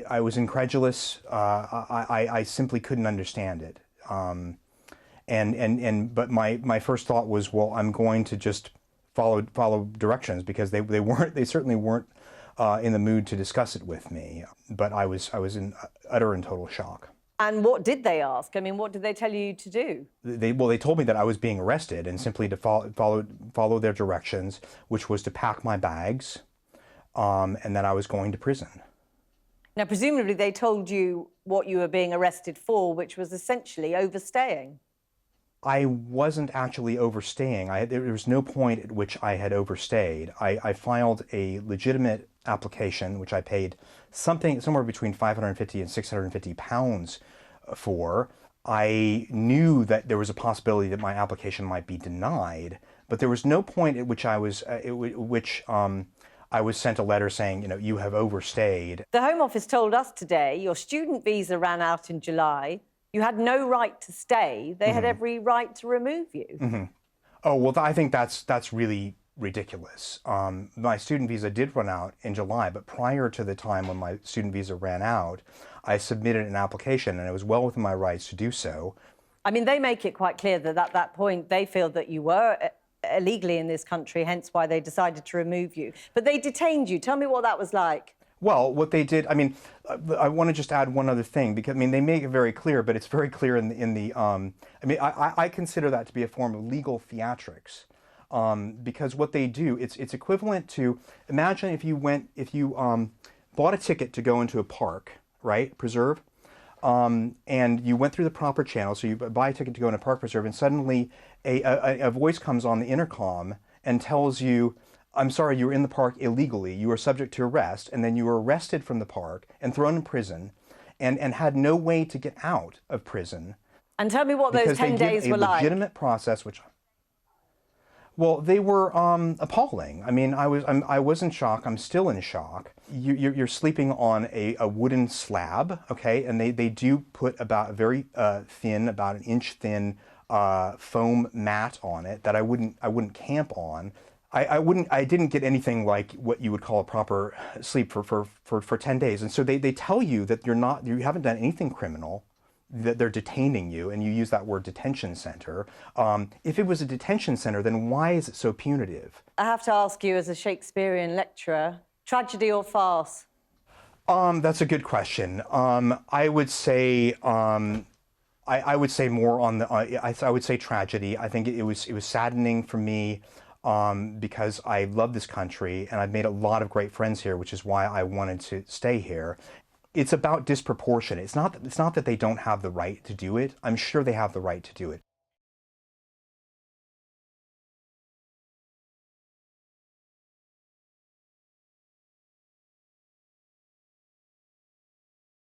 I was incredulous. I simply couldn't understand it. But my first thought was, well, I'm going to just follow directions, because they certainly weren't in the mood to discuss it with me. But I was in utter and total shock. And what did they ask? I mean, what did they tell you to do? They told me that I was being arrested, and simply to follow their directions, which was to pack my bags, and that I was going to prison. Now, presumably they told you what you were being arrested for, which was essentially overstaying. I wasn't actually overstaying. There was no point at which I had overstayed. I filed a legitimate application, which I paid somewhere between 550 and 650 pounds for. I knew that there was a possibility that my application might be denied, but there was no point at which I was sent a letter saying, you know, you have overstayed. The Home Office told us today your student visa ran out in July. You had no right to stay. They had every right to remove you. Oh, well, I think that's really ridiculous. My student visa did run out in July, but prior to the time when my student visa ran out, I submitted an application, and it was well within my rights to do so. I mean, they make it quite clear that at that point they feel that you were illegally in this country, hence why they decided to remove you. But they detained you. Tell me what that was like. Well, what they did, I mean, I want to just add one other thing, because, I mean, they make it very clear, but it's very clear in the I mean, I consider that to be a form of legal theatrics, because what they do, it's equivalent to, imagine if you bought a ticket to go into a park, right, preserve, and you went through the proper channel, so you buy a ticket to go into a park preserve, and suddenly a voice comes on the intercom and tells you, I'm sorry, you were in the park illegally, you were subject to arrest, and then you were arrested from the park and thrown in prison, and had no way to get out of prison. And tell me what those 10 days were like. A legitimate process, which, well, they were appalling. I mean, I was in shock. I'm still in shock. You're sleeping on a wooden slab, okay, and they do put about a very thin, about an inch thin foam mat on it that I wouldn't camp on. I didn't get anything like what you would call a proper sleep for 10 days. And so they tell you that you haven't done anything criminal, that they're detaining you, and you use that word detention center. If it was a detention center, then why is it so punitive? I have to ask you, as a Shakespearean lecturer, tragedy or farce? That's a good question. I would say I would say more on the I would say tragedy. I think it was saddening for me. Because I love this country, and I've made a lot of great friends here, which is why I wanted to stay here. It's about disproportion. It's not that they don't have the right to do it. I'm sure they have the right to do it.